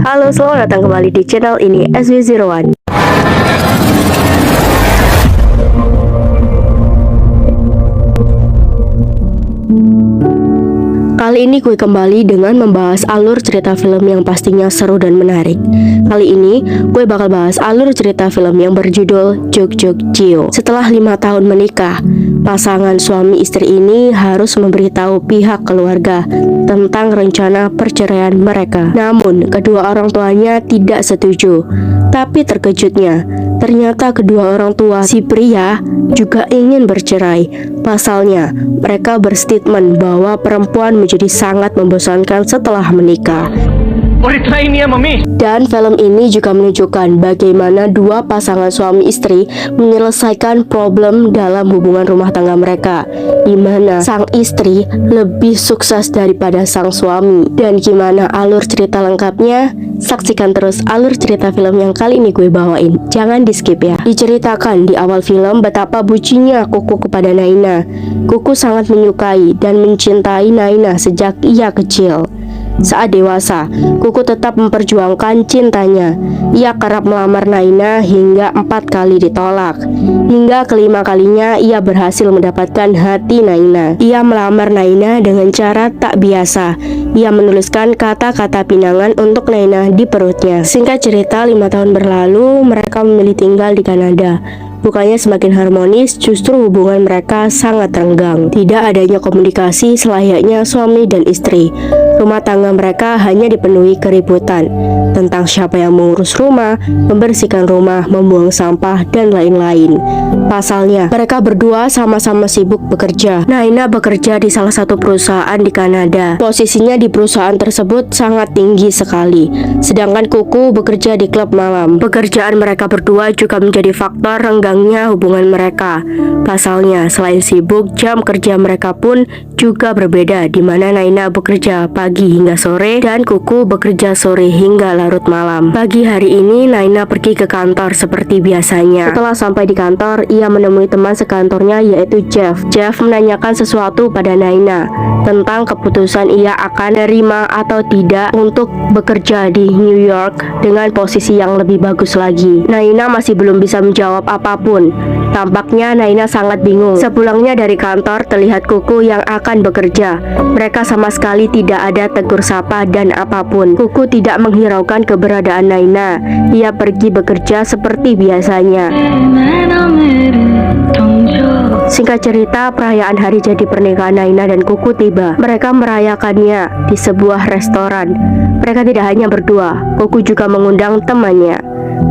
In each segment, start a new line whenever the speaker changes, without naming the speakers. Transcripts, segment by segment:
Halo, selamat datang kembali di channel ini SW01. Kali ini gue kembali dengan membahas alur cerita film yang pastinya seru dan menarik. Kali ini gue bakal bahas alur cerita film yang berjudul Jok Jok Jio. Setelah 5 tahun menikah, pasangan suami istri ini harus memberitahu pihak keluarga tentang rencana perceraian mereka. Namun kedua orang tuanya tidak setuju. Tapi terkejutnya, ternyata kedua orang tua si pria juga ingin bercerai. Pasalnya, mereka berstatement bahwa perempuan menjadi sangat membosankan setelah menikah. Dan film ini juga menunjukkan bagaimana dua pasangan suami istri menyelesaikan problem dalam hubungan rumah tangga mereka, di mana sang istri lebih sukses daripada sang suami. Dan gimana alur cerita lengkapnya? Saksikan terus alur cerita film yang kali ini gue bawain. Jangan di skip ya. Diceritakan di awal film betapa bucinnya Kuku kepada Naina. Kuku sangat menyukai dan mencintai Naina sejak ia kecil. Saat dewasa, Kuku tetap memperjuangkan cintanya. Ia kerap melamar Naina hingga 4 kali ditolak. Hingga kelima kalinya ia berhasil mendapatkan hati Naina. Ia melamar Naina dengan cara tak biasa. Ia menuliskan kata-kata pinangan untuk Naina di perutnya. Singkat cerita, 5 tahun berlalu, mereka memilih tinggal di Kanada. Bukannya semakin harmonis, justru hubungan mereka sangat renggang. Tidak adanya komunikasi selayaknya suami dan istri. Rumah tangga mereka hanya dipenuhi keributan tentang siapa yang mengurus rumah, membersihkan rumah, membuang sampah, dan lain-lain. Pasalnya, mereka berdua sama-sama sibuk bekerja. Naina bekerja di salah satu perusahaan di Kanada. Posisinya di perusahaan tersebut sangat tinggi sekali. Sedangkan Kuku bekerja di klub malam. Pekerjaan mereka berdua juga menjadi faktor renggangnya hubungan mereka. Pasalnya, selain sibuk, jam kerja mereka pun juga berbeda, di mana Naina bekerja pagi hingga sore dan Kuku bekerja sore hingga larut malam. Pagi hari ini Naina pergi ke kantor seperti biasanya. Setelah sampai di kantor, ia menemui teman sekantornya yaitu Jeff. Jeff menanyakan sesuatu pada Naina tentang keputusan ia akan menerima atau tidak untuk bekerja di New York dengan posisi yang lebih bagus lagi. Naina masih belum bisa menjawab apapun. Tampaknya Naina sangat bingung. Sepulangnya dari kantor, terlihat Kuku yang akan bekerja. Mereka sama sekali tidak ada tegur sapa dan apapun. Kuku tidak menghiraukan keberadaan Naina. Ia pergi bekerja seperti biasanya. Singkat cerita, perayaan hari jadi pernikahan Naina dan Kuku tiba. Mereka merayakannya di sebuah restoran. Mereka tidak hanya berdua, Kuku juga mengundang temannya.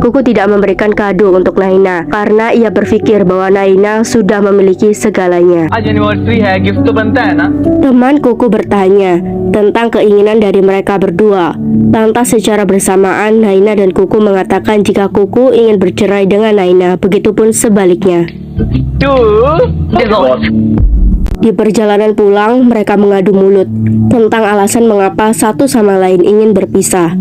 Kuku tidak memberikan kado untuk Naina karena ia berpikir bahwa Naina sudah memiliki segalanya. Teman Kuku bertanya tentang keinginan dari mereka berdua. Lantas secara bersamaan Naina dan Kuku mengatakan jika Kuku ingin bercerai dengan Naina, begitupun sebaliknya. Di perjalanan pulang, mereka mengadu mulut tentang alasan mengapa satu sama lain ingin berpisah.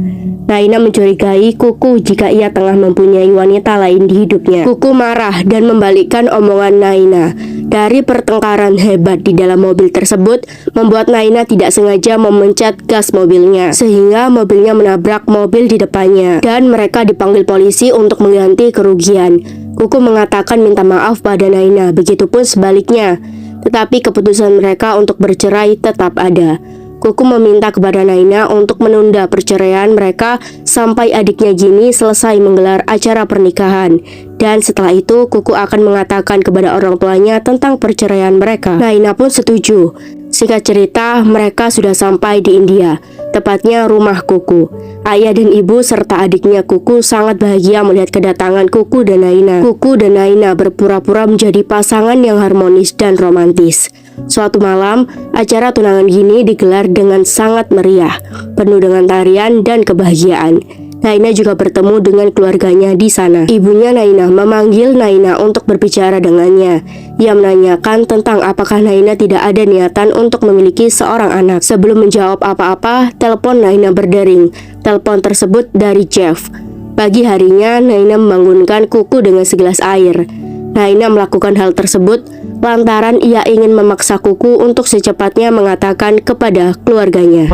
Naina mencurigai Kuku jika ia tengah mempunyai wanita lain di hidupnya. Kuku marah dan membalikkan omongan Naina. Dari pertengkaran hebat di dalam mobil tersebut, membuat Naina tidak sengaja memencet gas mobilnya, sehingga mobilnya menabrak mobil di depannya, dan mereka dipanggil polisi untuk mengganti kerugian. Kuku mengatakan minta maaf pada Naina, begitupun sebaliknya. Tetapi keputusan mereka untuk bercerai tetap ada. Kuku meminta kepada Naina untuk menunda perceraian mereka sampai adiknya Ginny selesai menggelar acara pernikahan. Dan setelah itu, Kuku akan mengatakan kepada orang tuanya tentang perceraian mereka. Naina pun setuju. Singkat cerita, mereka sudah sampai di India, tepatnya rumah Kuku. Ayah dan ibu serta adiknya Kuku sangat bahagia melihat kedatangan Kuku dan Naina. Kuku dan Naina berpura-pura menjadi pasangan yang harmonis dan romantis. Suatu malam, acara tunangan Ginny digelar dengan sangat meriah, penuh dengan tarian dan kebahagiaan. Naina juga bertemu dengan keluarganya di sana. Ibunya Naina memanggil Naina untuk berbicara dengannya. Ia menanyakan tentang apakah Naina tidak ada niatan untuk memiliki seorang anak. Sebelum menjawab apa-apa, telepon Naina berdering. Telepon tersebut dari Jeff. Pagi harinya, Naina membangunkan Kuku dengan segelas air. Naina melakukan hal tersebut lantaran ia ingin memaksa Kuku untuk secepatnya mengatakan kepada keluarganya.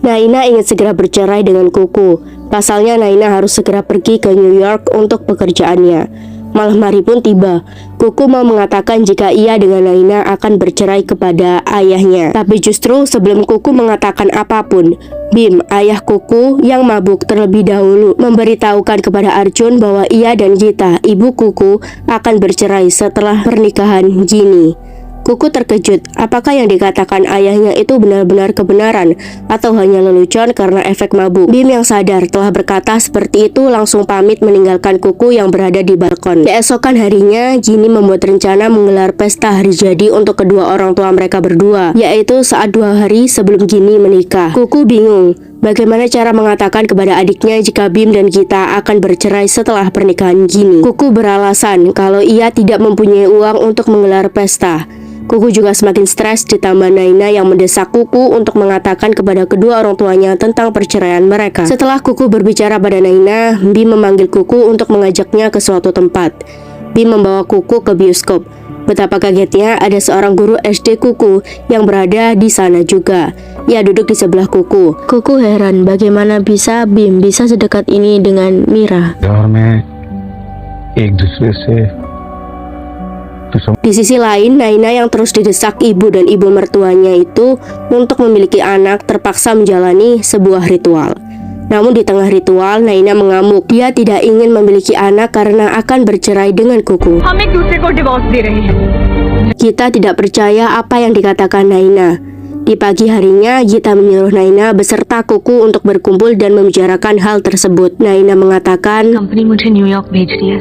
Naina ingin segera bercerai dengan Kuku. Pasalnya Naina harus segera pergi ke New York untuk pekerjaannya. Malam hari pun tiba. Kuku mau mengatakan jika ia dengan Naina akan bercerai kepada ayahnya. Tapi justru sebelum Kuku mengatakan apapun, Bim, ayah Kuku yang mabuk terlebih dahulu memberitahukan kepada Arjun bahwa ia dan Gita, ibu Kuku, akan bercerai setelah pernikahan Ginny. Kuku terkejut, apakah yang dikatakan ayahnya itu benar-benar kebenaran atau hanya lelucon karena efek mabuk. Bim yang sadar telah berkata seperti itu langsung pamit meninggalkan Kuku yang berada di balkon. Keesokan harinya, Ginny membuat rencana menggelar pesta hari jadi untuk kedua orang tua mereka berdua, yaitu saat 2 hari sebelum Ginny menikah. Kuku bingung bagaimana cara mengatakan kepada adiknya jika Bim dan Gita akan bercerai setelah pernikahan Ginny. Kuku beralasan kalau ia tidak mempunyai uang untuk menggelar pesta. Kuku juga semakin stres ditambah Naina yang mendesak Kuku untuk mengatakan kepada kedua orang tuanya tentang perceraian mereka. Setelah Kuku berbicara pada Naina, Bim memanggil Kuku untuk mengajaknya ke suatu tempat. Bim membawa Kuku ke bioskop. Betapa kagetnya ada seorang guru SD Kuku yang berada di sana juga. Ia duduk di sebelah Kuku. Kuku heran bagaimana bisa Bim bisa sedekat ini dengan Mira. Di sisi lain, Naina yang terus didesak ibu dan ibu mertuanya itu untuk memiliki anak terpaksa menjalani sebuah ritual. Namun di tengah ritual, Naina mengamuk. Dia tidak ingin memiliki anak karena akan bercerai dengan Kuku. Gita tidak percaya apa yang dikatakan Naina. Di pagi harinya, Gita menyuruh Naina beserta Kuku untuk berkumpul dan membicarakan hal tersebut. Naina mengatakan,
"Company मुझे न्यूयॉर्क भेज रही है,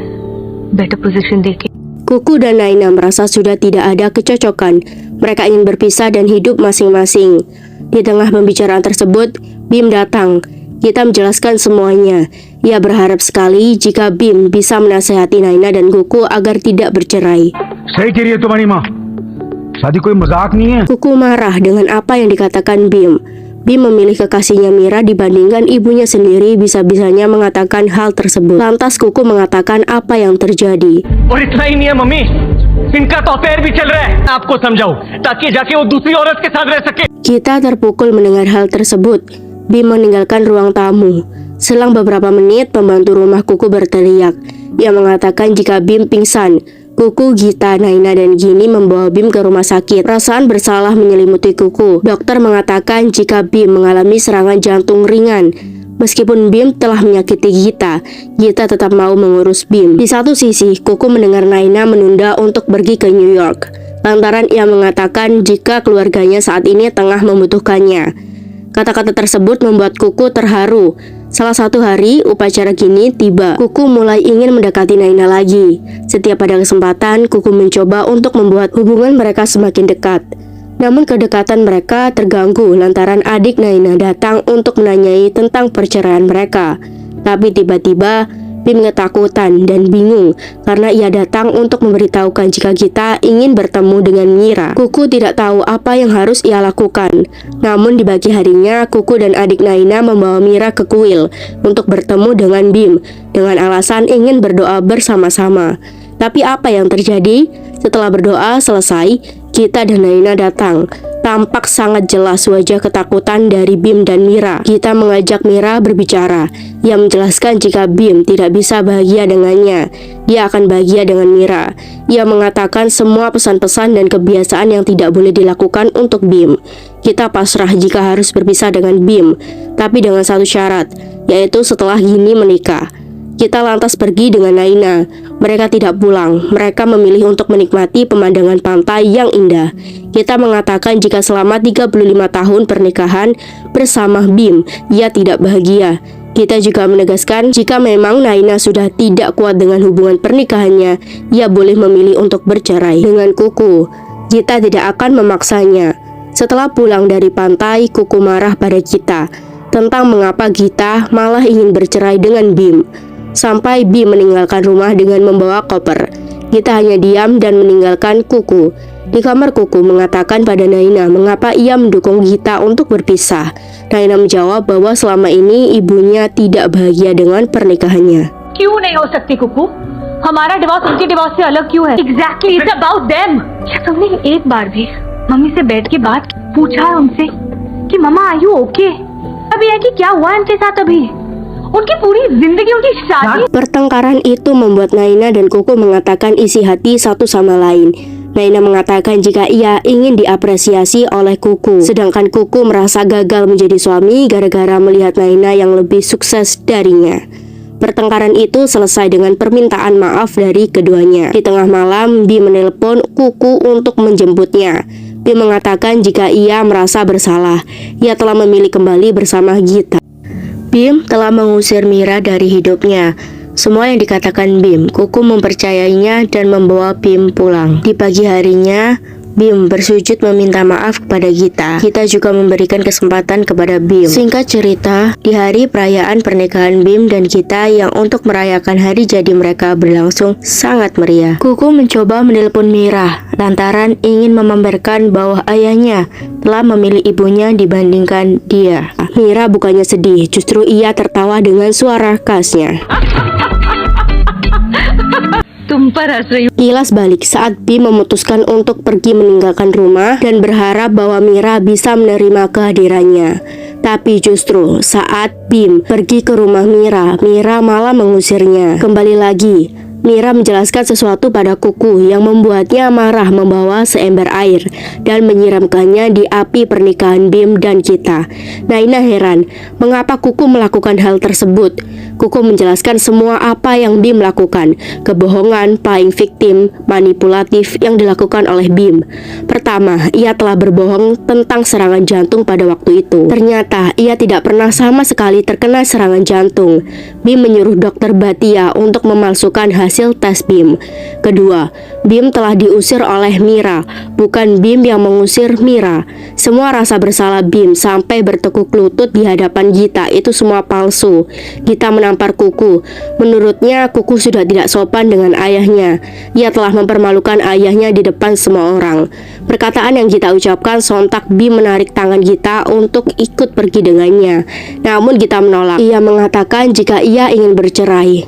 better position देके."
Kuku dan Naina merasa sudah tidak ada kecocokan. Mereka ingin berpisah dan hidup masing-masing. Di tengah pembicaraan tersebut, Bim datang. Gita menjelaskan semuanya. Ia berharap sekali jika Bim bisa menasihati Naina dan Kuku agar tidak bercerai. Kuku marah dengan apa yang dikatakan Bim. Bim memilih kekasihnya Mira dibandingkan ibunya sendiri bisa-bisanya mengatakan hal tersebut. Lantas Kuku mengatakan apa yang terjadi. Kita terpukul mendengar hal tersebut. Bim meninggalkan ruang tamu. Selang beberapa menit, pembantu rumah Kuku berteriak. Ia mengatakan jika Bim pingsan. Kuku, Gita, Naina, dan Ginny membawa Bim ke rumah sakit. Perasaan bersalah menyelimuti Kuku. Dokter mengatakan jika Bim mengalami serangan jantung ringan. Meskipun Bim telah menyakiti Gita, Gita tetap mau mengurus Bim. Di satu sisi, Kuku mendengar Naina menunda untuk pergi ke New York, lantaran ia mengatakan jika keluarganya saat ini tengah membutuhkannya. Kata-kata tersebut membuat Kuku terharu. Salah satu hari, upacara Ginny tiba. Kuku mulai ingin mendekati Naina lagi. Setiap ada kesempatan, Kuku mencoba untuk membuat hubungan mereka semakin dekat. Namun kedekatan mereka terganggu lantaran adik Naina datang untuk menanyai tentang perceraian mereka. Tapi tiba-tiba, Bim ketakutan dan bingung karena ia datang untuk memberitahukan jika Gita ingin bertemu dengan Mira. Kuku tidak tahu apa yang harus ia lakukan. Namun di pagi harinya, Kuku dan adik Naina membawa Mira ke kuil untuk bertemu dengan Bim dengan alasan ingin berdoa bersama-sama. Tapi apa yang terjadi? Setelah berdoa selesai, Gita dan Naina datang. Tampak sangat jelas wajah ketakutan dari Bim dan Mira. Gita mengajak Mira berbicara. Ia menjelaskan jika Bim tidak bisa bahagia dengannya, dia akan bahagia dengan Mira. Ia mengatakan semua pesan-pesan dan kebiasaan yang tidak boleh dilakukan untuk Bim. Gita pasrah jika harus berpisah dengan Bim, tapi dengan satu syarat, yaitu setelah Ginny menikah. Gita lantas pergi dengan Naina. Mereka tidak pulang. Mereka memilih untuk menikmati pemandangan pantai yang indah. Gita mengatakan jika selama 35 tahun pernikahan bersama Bim, ia tidak bahagia. Gita juga menegaskan jika memang Naina sudah tidak kuat dengan hubungan pernikahannya, ia boleh memilih untuk bercerai dengan Kuku. Gita tidak akan memaksanya. Setelah pulang dari pantai, Kuku marah pada Gita tentang mengapa Gita malah ingin bercerai dengan Bim. Sampai Bim meninggalkan rumah dengan membawa koper. Gita hanya diam dan meninggalkan Kuku. Di kamar, Kuku mengatakan pada Naina mengapa ia mendukung Gita untuk berpisah. Naina menjawab bahwa selama ini ibunya tidak bahagia dengan pernikahannya.
क्यों नहीं हो सकती कुकू? हमारा डिवोर्स उनके डिवोर्स से अलग क्यों है? Exactly, it's about them. क्या तुमने एक बार भी मम्मी से बैठ के बात पूछा है उनसे कि मम्मा आर यू ओके? अभी है कि क्या हुआ इनके साथ अभी? उनकी पूरी जिंदगी, उनकी शादी।
Pertengkaran itu membuat Naina dan Kuku mengatakan isi hati satu sama lain. Naina mengatakan jika ia ingin diapresiasi oleh Kuku, sedangkan Kuku merasa gagal menjadi suami gara-gara melihat Naina yang lebih sukses darinya. Pertengkaran itu selesai dengan permintaan maaf dari keduanya. Di tengah malam, Bim menelpon Kuku untuk menjemputnya. Bim mengatakan jika ia merasa bersalah, ia telah memilih kembali bersama Gita. Bim telah mengusir Mira dari hidupnya. Semua yang dikatakan Bim, Kuku mempercayainya dan membawa Bim pulang. Di pagi harinya, Bim bersujud meminta maaf kepada Gita. Gita juga memberikan kesempatan kepada Bim. Singkat cerita, di hari perayaan pernikahan Bim dan Gita yang untuk merayakan hari jadi mereka berlangsung sangat meriah. Kuku mencoba menelpon Mira lantaran ingin memamerkan bahwa ayahnya telah memilih ibunya dibandingkan dia. Mira bukannya sedih, justru ia tertawa dengan suara khasnya.
तुम पर हंस रही हूँ।
Kilas balik saat Bim memutuskan untuk pergi meninggalkan rumah dan berharap bahwa Mira bisa menerima kehadirannya. Tapi justru saat Bim pergi ke rumah Mira, Mira malah mengusirnya. Kembali lagi, Mira menjelaskan sesuatu pada Kuku yang membuatnya marah, membawa seember air dan menyiramkannya di api pernikahan Bim dan Gita. Naina heran, mengapa Kuku melakukan hal tersebut. Kuku menjelaskan semua apa yang Bim lakukan, kebohongan, playing victim, manipulatif yang dilakukan oleh Bim. Pertama, ia telah berbohong tentang serangan jantung pada waktu itu. Ternyata ia tidak pernah sama sekali terkena serangan jantung. Bim menyuruh dokter Batia untuk memalsukan hasil tes Bim. Kedua, Bim telah diusir oleh Mira, bukan Bim yang mengusir Mira. Semua rasa bersalah Bim sampai bertekuk lutut di hadapan Gita itu semua palsu. Gita menampar Kuku. Menurutnya Kuku sudah tidak sopan dengan ayahnya. Ia telah mempermalukan ayahnya di depan semua orang. Perkataan yang Gita ucapkan sontak Bim menarik tangan Gita untuk ikut pergi dengannya. Namun Gita menolak. Ia mengatakan jika ia ingin bercerai.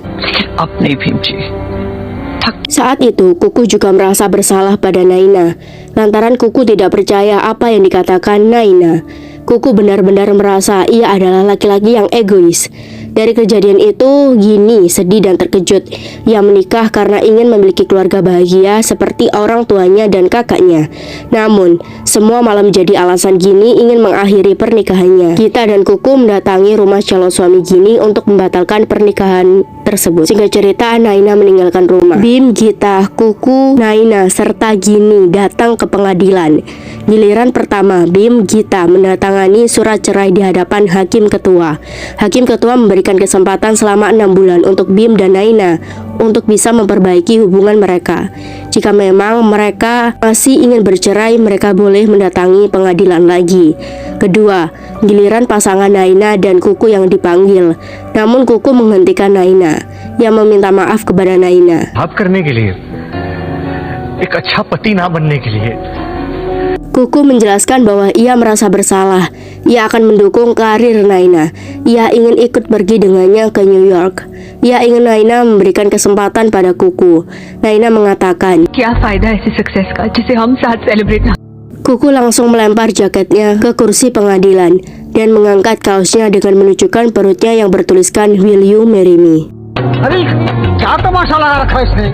Saat itu, Kuku juga merasa bersalah pada Naina, lantaran Kuku tidak percaya apa yang dikatakan Naina. Kuku benar-benar merasa ia adalah laki-laki yang egois. Dari kejadian itu, Gini sedih dan terkejut. Ia menikah karena ingin memiliki keluarga bahagia seperti orang tuanya dan kakaknya. Namun, semua malah menjadi alasan Gini ingin mengakhiri pernikahannya. Gita dan Kuku mendatangi rumah calon suami Gini untuk membatalkan pernikahan tersebut. Singkat cerita, Naina meninggalkan rumah. Bim, Gita, Kuku, Naina, serta Gini datang ke pengadilan. Giliran pertama, Bim, Gita mendatangani surat cerai di hadapan Hakim Ketua. Hakim Ketua memberikan kesempatan selama 6 bulan untuk Bim dan Naina untuk bisa memperbaiki hubungan mereka. Jika memang mereka masih ingin bercerai, mereka boleh mendatangi pengadilan lagi. Kedua, giliran pasangan Naina dan Kuku yang dipanggil. Namun Kuku menghentikan Naina. Ia meminta maaf kepada Naina.
माफ करने के लिए, एक अच्छा पति ना बनने के लिए।
Kuku menjelaskan bahwa ia merasa bersalah. Ia akan mendukung karir Naina. Ia ingin ikut pergi dengannya ke New York. Ia ingin Naina memberikan kesempatan pada Kuku. Naina mengatakan,
क्या फायदा ऐसी सक्सेस का जिसे हम साथ सेलिब्रेट ना।
Kuku langsung melempar jaketnya ke kursi pengadilan dan mengangkat kaosnya dengan menunjukkan perutnya yang bertuliskan Will you marry me?
अरे क्या तमाशा लगा रखा है इसने?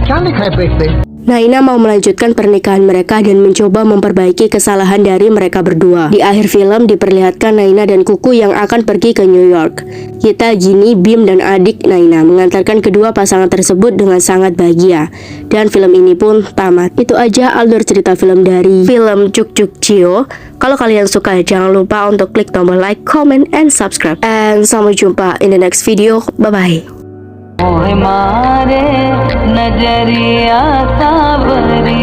क्या लिखा है पेट पे?
Naina mau melanjutkan pernikahan mereka dan mencoba memperbaiki kesalahan dari mereka berdua. Di akhir film diperlihatkan Naina dan Kuku yang akan pergi ke New York. Kita, Gini, Bim, dan adik Naina mengantarkan kedua pasangan tersebut dengan sangat bahagia. Dan film ini pun tamat. Itu aja alur cerita film dari film Cuk Cuk Cio. Kalau kalian suka, jangan lupa untuk klik tombol like, comment, and subscribe. And sampai jumpa in the next video. Bye-bye.
मारे नजरिया सावरी।